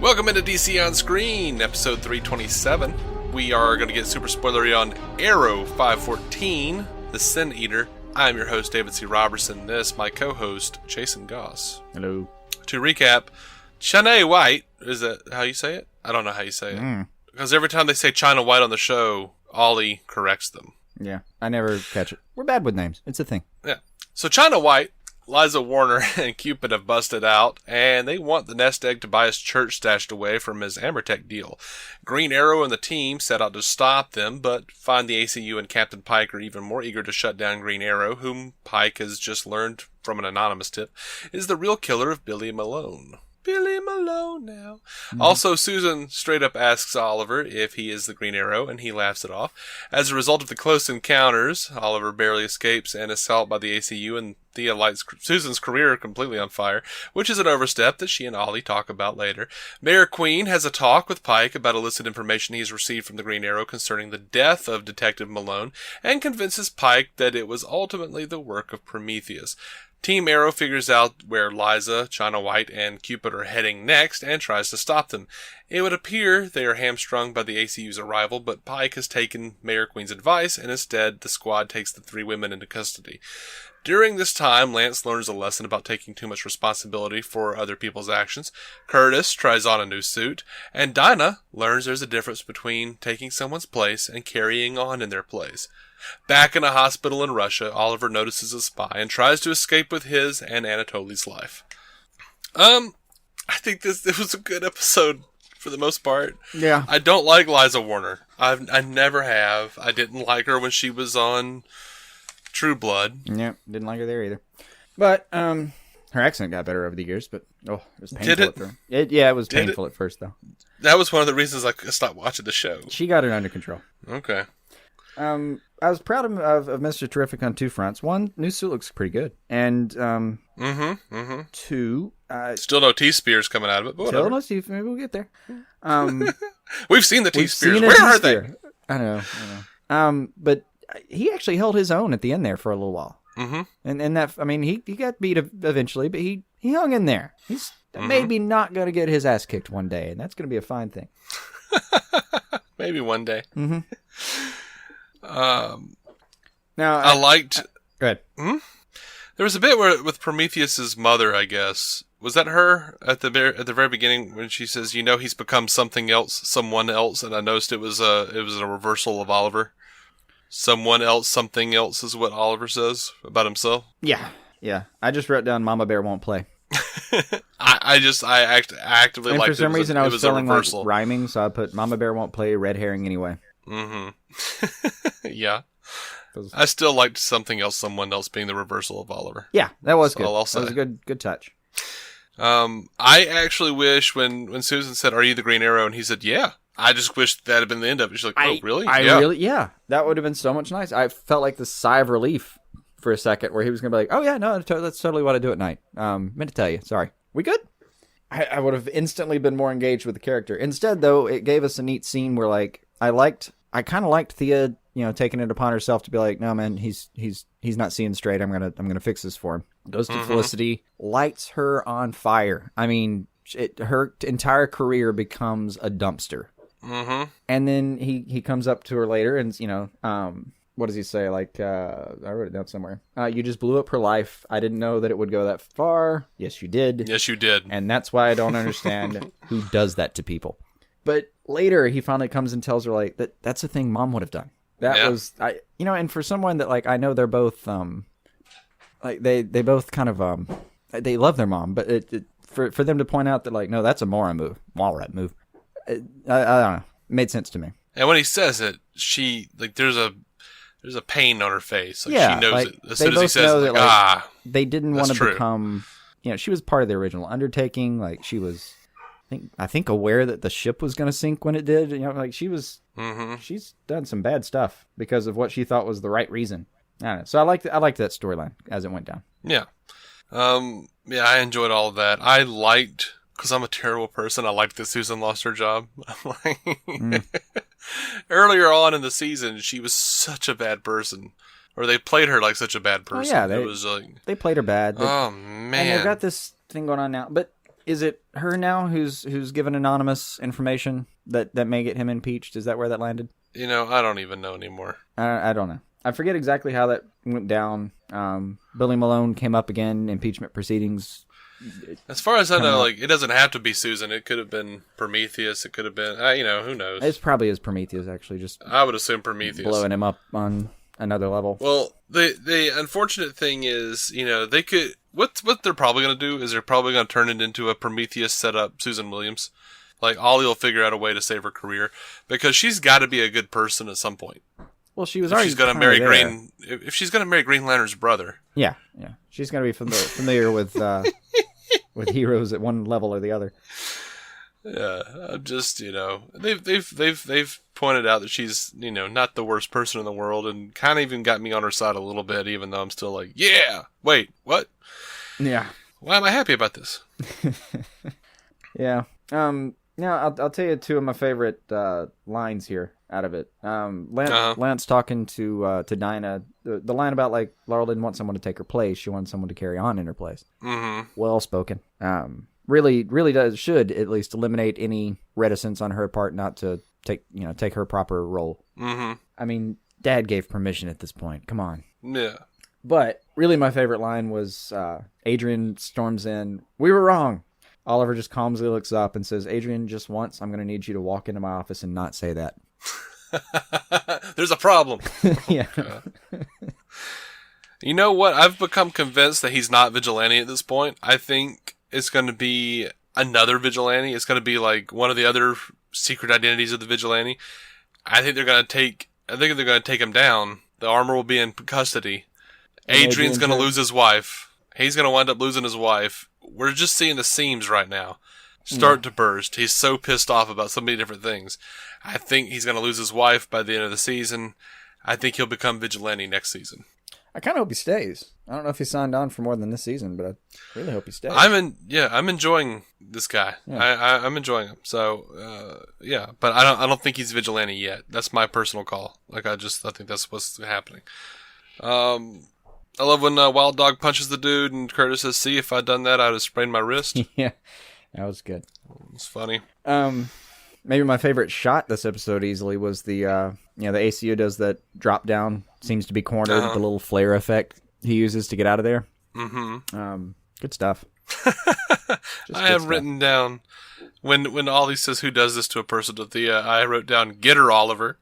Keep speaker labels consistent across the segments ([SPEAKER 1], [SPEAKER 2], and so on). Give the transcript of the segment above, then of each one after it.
[SPEAKER 1] Welcome into DC On Screen, episode 327. We are going to get super spoilery on Arrow 514, The Sin Eater. I'm your host, David C. Robertson. This is my co-host, Jason Goss.
[SPEAKER 2] Hello.
[SPEAKER 1] To recap, China White, is that how you say it? I don't know how you say it. Because every time they say China White on the show, Ollie corrects them.
[SPEAKER 2] Yeah, I never catch it. We're bad with names. It's a thing.
[SPEAKER 1] Yeah. So China White, Liza Warner and Cupid have busted out, and they want the nest egg Tobias Church stashed away from his Amertek deal. Green Arrow and the team set out to stop them, but find the ACU and Captain Pike are even more eager to shut down Green Arrow, whom Pike has just learned from an anonymous tip is the real killer of Billy Malone. Billy Malone Now. Also, Susan straight up asks Oliver if he is the Green Arrow, and he laughs it off. As a result of the close encounters, Oliver barely escapes and is assaulted by the ACU, and Thea lights Susan's career completely on fire, which is an overstep that she and Ollie talk about later. Mayor Queen has a talk with Pike about illicit information he's received from the Green Arrow concerning the death of Detective Malone, and convinces Pike that it was ultimately the work of Prometheus. Team Arrow figures out where Liza, China White, and Cupid are heading next and tries to stop them. It would appear they are hamstrung by the ACU's arrival, but Pike has taken Mayor Queen's advice, and instead the squad takes the three women into custody. During this time, Lance learns a lesson about taking too much responsibility for other people's actions. Curtis tries on a new suit, and Dinah learns there's a difference between taking someone's place and carrying on in their place. Back in a hospital in Russia, Oliver notices a spy and tries to escape with his and Anatoli's life. I think it was a good episode for the most part.
[SPEAKER 2] Yeah.
[SPEAKER 1] I don't like Liza Warner. I never have. I didn't like her when she was on True Blood.
[SPEAKER 2] Yeah, didn't like her there either. But her accent got better over the years, but it was painful.
[SPEAKER 1] Did it?
[SPEAKER 2] At first. It was painful at first, though.
[SPEAKER 1] That was one of the reasons I stopped watching the show.
[SPEAKER 2] She got it under control.
[SPEAKER 1] Okay.
[SPEAKER 2] I was proud of Mr. Terrific on two fronts. One, new suit looks pretty good. And, two...
[SPEAKER 1] still no T-Spears coming out of it, but whatever.
[SPEAKER 2] Still no T, maybe we'll get there.
[SPEAKER 1] We've seen the T-Spears. Where are they?
[SPEAKER 2] I know. But he actually held his own at the end there for a little while. Mm-hmm. And that, I mean, he got beat eventually, but he hung in there. He's maybe not going to get his ass kicked one day, and that's going to be a fine thing.
[SPEAKER 1] Maybe one day.
[SPEAKER 2] Mm-hmm.
[SPEAKER 1] Now I liked.
[SPEAKER 2] Go ahead.
[SPEAKER 1] There was a bit where with Prometheus's mother, I guess. Was that her at the very beginning when she says, "You know, he's become something else, someone else," and I noticed it was a reversal of Oliver. Someone else, something else is what Oliver says about himself.
[SPEAKER 2] Yeah. I just wrote down "Mama Bear won't play."
[SPEAKER 1] I actively liked it.
[SPEAKER 2] For some reason, I was feeling like
[SPEAKER 1] reversal.
[SPEAKER 2] Rhyming, so I put "Mama Bear won't play" red herring anyway.
[SPEAKER 1] Yeah. I still liked something else, someone else being the reversal of Oliver.
[SPEAKER 2] Yeah, that was good.
[SPEAKER 1] That was
[SPEAKER 2] a good touch.
[SPEAKER 1] I actually wish when Susan said, "Are you the Green Arrow?" and he said, "Yeah." I just wish that had been the end of it. She's like, "Oh, really?"
[SPEAKER 2] Yeah. That would have been so much nice. I felt like the sigh of relief for a second where he was going to be like, "Oh, yeah, no, that's totally what I do at night. Meant to tell you. Sorry. We good?" I would have instantly been more engaged with the character. Instead, though, it gave us a neat scene where, like, I kind of liked Thea, taking it upon herself to be like, "No, man, he's not seeing straight. I'm gonna fix this for him." Goes to Felicity, lights her on fire. I mean, her entire career becomes a dumpster. Mm-hmm. And then he comes up to her later and, what does he say? Like, I wrote it down somewhere. You just blew up her life. I didn't know that it would go that far. Yes, you did.
[SPEAKER 1] Yes, you did.
[SPEAKER 2] And that's why I don't understand who does that to people. But later he finally comes and tells her, like, that's a thing Mom would have done. That was, and for someone that, like, I know they're both, like, they both kind of, they love their mom, but for them to point out that, like, no, that's a Mallrat move. I don't know. It made sense to me.
[SPEAKER 1] And when he says it, she, like, there's a pain on her face. Like,
[SPEAKER 2] yeah,
[SPEAKER 1] she knows
[SPEAKER 2] like,
[SPEAKER 1] it. As soon as he says it,
[SPEAKER 2] that, they didn't want to
[SPEAKER 1] true.
[SPEAKER 2] become, she was part of the original undertaking. Like, she was, I think aware that the ship was going to sink when it did. Like, she was, she's done some bad stuff because of what she thought was the right reason. I don't know. So I liked that storyline as it went down.
[SPEAKER 1] Yeah. I enjoyed all of that. I liked, because I'm a terrible person, I liked that Susan lost her job. Earlier on in the season, she was such a bad person. Or they played her like such a bad person.
[SPEAKER 2] Oh, yeah, they played her bad.
[SPEAKER 1] Oh, man.
[SPEAKER 2] And they've got this thing going on now. But Is it her now who's given anonymous information that may get him impeached? Is that where that landed?
[SPEAKER 1] I don't even know anymore.
[SPEAKER 2] I don't know. I forget exactly how that went down. Billy Malone came up again, impeachment proceedings.
[SPEAKER 1] As far as I know, it doesn't have to be Susan. It could have been Prometheus. It could have been, who knows?
[SPEAKER 2] It probably is Prometheus, actually. Just
[SPEAKER 1] I would assume Prometheus.
[SPEAKER 2] Blowing him up on another level.
[SPEAKER 1] Well, the unfortunate thing is, they could... What they're probably going to do is they're probably going to turn it into a Prometheus setup Susan Williams. Ollie will figure out a way to save her career. Because she's got to be a good person at some point.
[SPEAKER 2] Well, she was already
[SPEAKER 1] she's going to marry Green. If she's going to marry Green Lantern's brother.
[SPEAKER 2] Yeah. She's going to be familiar with heroes at one level or the other.
[SPEAKER 1] Yeah, I'm just they've pointed out that she's not the worst person in the world, and kind of even got me on her side a little bit, even though I'm still like, yeah, wait, what?
[SPEAKER 2] Yeah.
[SPEAKER 1] Why am I happy about this?
[SPEAKER 2] Yeah. Now I'll tell you two of my favorite lines here out of it. Lance talking to Dinah, the line about Laurel didn't want someone to take her place; she wanted someone to carry on in her place.
[SPEAKER 1] Mm-hmm.
[SPEAKER 2] Well spoken. Really should at least eliminate any reticence on her part not to take her proper role.
[SPEAKER 1] Mm-hmm.
[SPEAKER 2] I mean, Dad gave permission at this point. Come on.
[SPEAKER 1] Yeah.
[SPEAKER 2] But really, my favorite line was Adrian storms in. We were wrong. Oliver just calmly looks up and says, Adrian, just once, I'm going to need you to walk into my office and not say that.
[SPEAKER 1] There's a problem.
[SPEAKER 2] Yeah.
[SPEAKER 1] You know what? I've become convinced that he's not vigilante at this point. I think it's going to be another vigilante. It's going to be one of the other secret identities of the vigilante. I think they're going to take him down. The armor will be in custody. Adrian's going to lose his wife. He's going to wind up losing his wife. We're just seeing the seams right now start to burst. He's so pissed off about so many different things. I think he's going to lose his wife by the end of the season. I think he'll become vigilante next season.
[SPEAKER 2] I kind of hope he stays. I don't know if he signed on for more than this season, but I really hope he stays.
[SPEAKER 1] I'm enjoying this guy. Yeah. I'm enjoying him. So, but I don't think he's vigilante yet. That's my personal call. I think that's what's happening. I love when Wild Dog punches the dude and Curtis says, see, if I'd done that, I'd have sprained my wrist.
[SPEAKER 2] Yeah, that was good.
[SPEAKER 1] It's funny.
[SPEAKER 2] Maybe my favorite shot this episode easily was the ACU does that drop down, seems to be cornered, the little flare effect he uses to get out of there.
[SPEAKER 1] Mm-hmm.
[SPEAKER 2] Good stuff.
[SPEAKER 1] I have written down, when Ollie says, who does this to a person to Thea, I wrote down, get her, Oliver.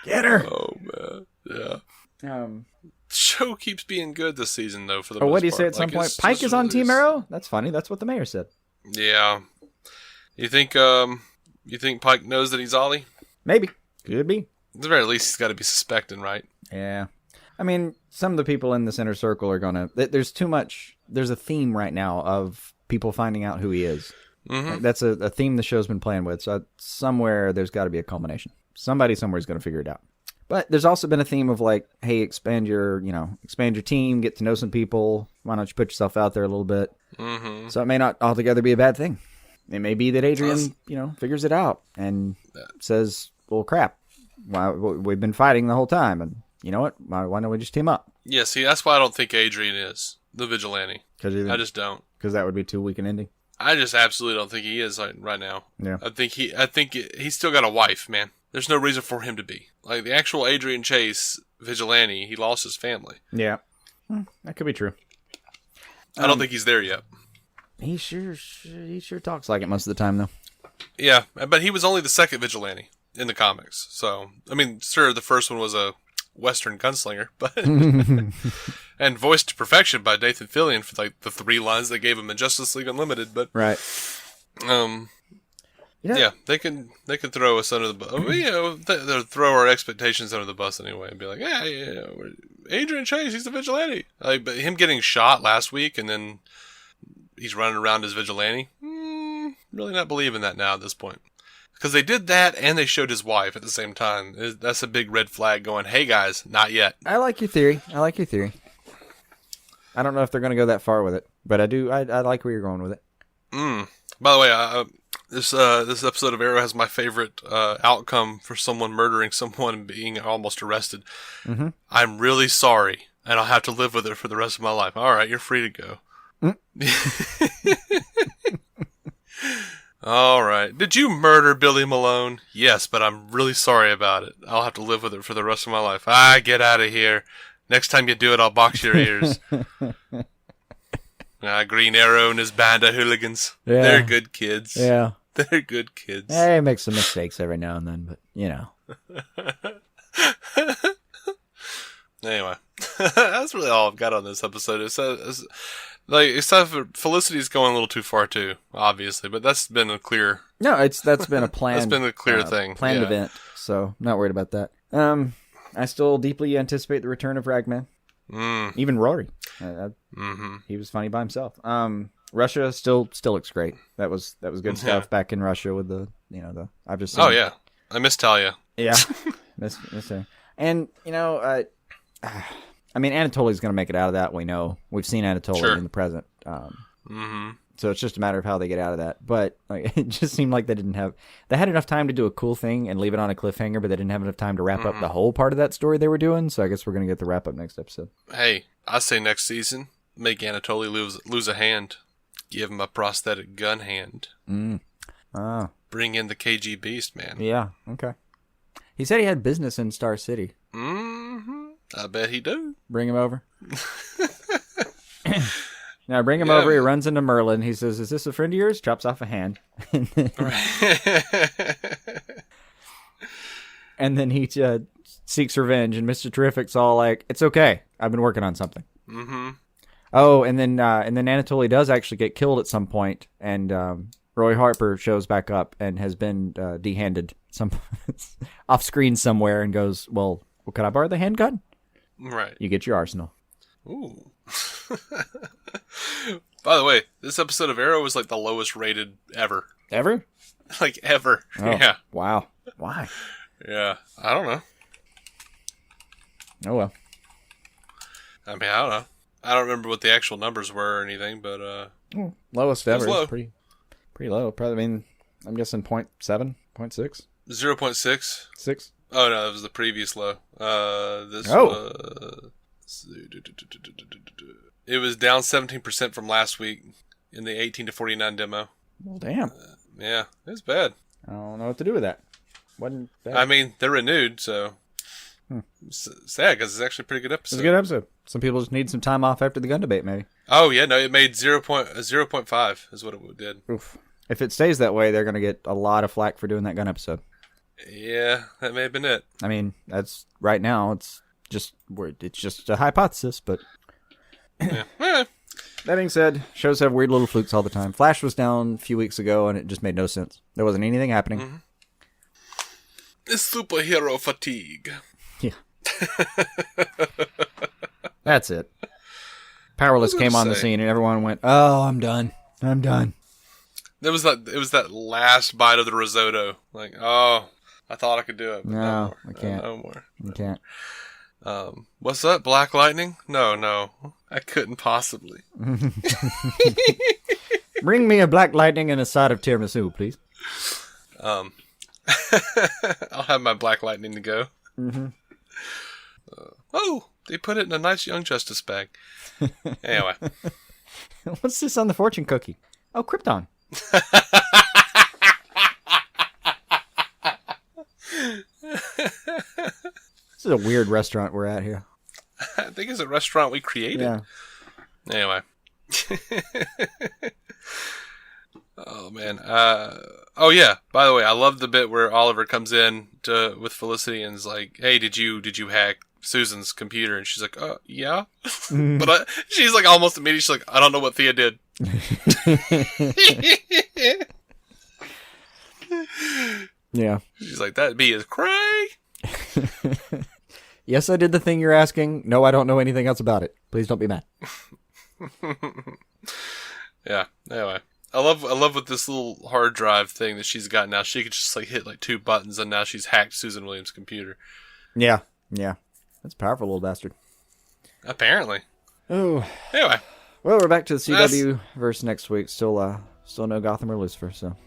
[SPEAKER 2] Get her!
[SPEAKER 1] Oh, man. Yeah. The show keeps being good this season, though, for the most
[SPEAKER 2] part.
[SPEAKER 1] What
[SPEAKER 2] do you say at some point? Pike is on Team Arrow? That's funny. That's what the mayor said.
[SPEAKER 1] Yeah. You think Pike knows that he's Ollie?
[SPEAKER 2] Maybe. Could be.
[SPEAKER 1] At the very least, he's got to be suspecting, right?
[SPEAKER 2] Yeah. I mean, some of the people in the center circle are going to... There's too much... There's a theme right now of people finding out who he is.
[SPEAKER 1] Mm-hmm.
[SPEAKER 2] That's a theme the show's been playing with. So somewhere, there's got to be a culmination. Somebody somewhere is going to figure it out. But there's also been a theme of hey, expand your team, get to know some people. Why don't you put yourself out there a little bit?
[SPEAKER 1] Mm-hmm.
[SPEAKER 2] So it may not altogether be a bad thing. It may be that Adrian, figures it out and says, well, crap. We've been fighting the whole time. And you know what? Why don't we just team up?
[SPEAKER 1] Yeah, see, that's why I don't think Adrian is the vigilante. I just don't.
[SPEAKER 2] Because that would be too weak an ending.
[SPEAKER 1] I just absolutely don't think he is right now.
[SPEAKER 2] Yeah.
[SPEAKER 1] I think he's still got a wife, man. There's no reason for him to be. The actual Adrian Chase vigilante, he lost his family.
[SPEAKER 2] Yeah. That could be true.
[SPEAKER 1] I don't think he's there yet.
[SPEAKER 2] He sure talks like it most of the time, though.
[SPEAKER 1] Yeah, but he was only the second vigilante in the comics. So, I mean, sure, the first one was a Western gunslinger, but and voiced to perfection by Nathan Fillion for the 3 lines they gave him in Justice League Unlimited. But
[SPEAKER 2] right.
[SPEAKER 1] Yeah, they can throw us under the bus. They'll throw our expectations under the bus anyway and be like, Adrian Chase, he's the vigilante. But him getting shot last week and then he's running around as vigilante, really not believing that now at this point. Because they did that and they showed his wife at the same time. That's a big red flag going, hey guys, not yet.
[SPEAKER 2] I like your theory. I don't know if they're going to go that far with it, but I do. I like where you're going with it.
[SPEAKER 1] By the way, this episode of Arrow has my favorite outcome for someone murdering someone and being almost arrested.
[SPEAKER 2] Mm-hmm.
[SPEAKER 1] I'm really sorry, and I'll have to live with it for the rest of my life. All right, you're free to go. All right. Did you murder Billy Malone? Yes, but I'm really sorry about it. I'll have to live with it for the rest of my life. Get out of here. Next time you do it, I'll box your ears. Green Arrow and his band of hooligans. Yeah. They're good kids.
[SPEAKER 2] Yeah.
[SPEAKER 1] They're good kids.
[SPEAKER 2] They make some mistakes every now and then, but,
[SPEAKER 1] Anyway, that's really all I've got on this episode. Except for Felicity's going a little too far too, obviously, but that's been a clear.
[SPEAKER 2] No, that's been a planned.
[SPEAKER 1] That's been a clear thing,
[SPEAKER 2] planned event. So not worried about that. I still deeply anticipate the return of Ragman. Even Rory. He was funny by himself. Russia still looks great. That was good stuff back in Russia with the I've just seen.
[SPEAKER 1] Oh yeah, I miss Talia.
[SPEAKER 2] Yeah, miss her. And I mean, Anatoli's going to make it out of that. We know. We've seen Anatoli in the present. So it's just a matter of how they get out of that. But it just seemed like they had enough time to do a cool thing and leave it on a cliffhanger, but they didn't have enough time to wrap up the whole part of that story they were doing. So I guess we're going to get the wrap up next episode.
[SPEAKER 1] Hey, I say next season, make Anatoli lose a hand. Give him a prosthetic gun hand. Bring in the KG Beast, man.
[SPEAKER 2] Yeah, okay. He said he had business in Star City.
[SPEAKER 1] I bet he do.
[SPEAKER 2] Bring him over. Now bring him over. He runs into Merlin. He says, "Is this a friend of yours?" Chops off a hand. And then he seeks revenge. And Mr. Terrific's all like, "It's okay. I've been working on something." Oh, and then Anatoli does actually get killed at some point, and Roy Harper shows back up and has been dehanded off screen somewhere, and goes, "Well, can I borrow the handgun?"
[SPEAKER 1] Right.
[SPEAKER 2] You get your arsenal.
[SPEAKER 1] Ooh. By the way, this episode of Arrow was like the lowest rated ever.
[SPEAKER 2] Ever?
[SPEAKER 1] Like ever.
[SPEAKER 2] Oh, yeah. Wow. Why?
[SPEAKER 1] Yeah. I don't know.
[SPEAKER 2] Oh well.
[SPEAKER 1] I mean, I don't know. I don't remember what the actual numbers were or anything, but
[SPEAKER 2] lowest ever.
[SPEAKER 1] Low.
[SPEAKER 2] Is pretty low. Probably. I mean, I'm guessing 0.7, 0.6.
[SPEAKER 1] 0.6.
[SPEAKER 2] 6.
[SPEAKER 1] Oh no, that was the previous low. This was. It was down 17% from last week in the 18 to 49 demo.
[SPEAKER 2] Well, damn.
[SPEAKER 1] Yeah, it was bad.
[SPEAKER 2] I don't know what to do with that. Wasn't bad.
[SPEAKER 1] I mean, they're renewed, so sad because it's actually a pretty good episode.
[SPEAKER 2] It's a good episode. Some people just need some time off after the gun debate, maybe.
[SPEAKER 1] Oh yeah, no, it made 0.5 is what it did.
[SPEAKER 2] Oof. If it stays that way, they're going to get a lot of flack for doing that gun episode.
[SPEAKER 1] Yeah, that may have been it.
[SPEAKER 2] I mean, that's right now. It's just a hypothesis, but
[SPEAKER 1] yeah.
[SPEAKER 2] That being said, shows have weird little flukes all the time. Flash was down a few weeks ago, and it just made no sense. There wasn't anything happening.
[SPEAKER 1] It's superhero fatigue.
[SPEAKER 2] Yeah, that's it. Powerless came on the scene, and everyone went, "Oh, I'm done. I'm done."
[SPEAKER 1] It was that last bite of the risotto. Like, oh, I thought I could do it. But
[SPEAKER 2] no, I can't.
[SPEAKER 1] No more.
[SPEAKER 2] You can't.
[SPEAKER 1] What's that? Black Lightning? No. I couldn't possibly.
[SPEAKER 2] Bring me a Black Lightning and a side of tiramisu, please.
[SPEAKER 1] I'll have my Black Lightning to go. Oh, they put it in a nice Young Justice bag. Anyway.
[SPEAKER 2] What's this on the fortune cookie? Oh, Krypton. This is a weird restaurant we're at here.
[SPEAKER 1] I think it's a restaurant we created.
[SPEAKER 2] Yeah.
[SPEAKER 1] Anyway. Oh man. Oh yeah. By the way, I love the bit where Oliver comes in with Felicity and is like, "Hey, did you hack Susan's computer?" And she's like, "Oh yeah." But she's like almost immediately. She's like, "I don't know what Thea did."
[SPEAKER 2] Yeah.
[SPEAKER 1] She's like, "That bee is cray."
[SPEAKER 2] Yes, I did the thing you're asking. No, I don't know anything else about it. Please don't be mad.
[SPEAKER 1] Yeah. Anyway, I love with this little hard drive thing that she's got now. She could just like hit like 2 buttons, and now she's hacked Susan Williams' computer.
[SPEAKER 2] Yeah. That's a powerful little bastard.
[SPEAKER 1] Apparently.
[SPEAKER 2] Oh.
[SPEAKER 1] Anyway.
[SPEAKER 2] Well, we're back to the CW verse next week. Still no Gotham or Lucifer. So.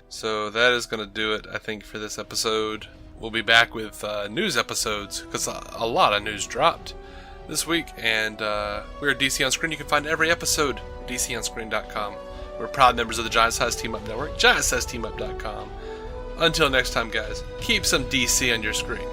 [SPEAKER 1] So that is going to do it, I think, for this episode. We'll be back with news episodes because a lot of news dropped. this week. And we're DC On Screen. You can find every episode at DCOnscreen.com. We're proud members of the Giant Size Team Up Network, GiantSizeTeamUp.com. Until next time, guys, keep some DC on your screen.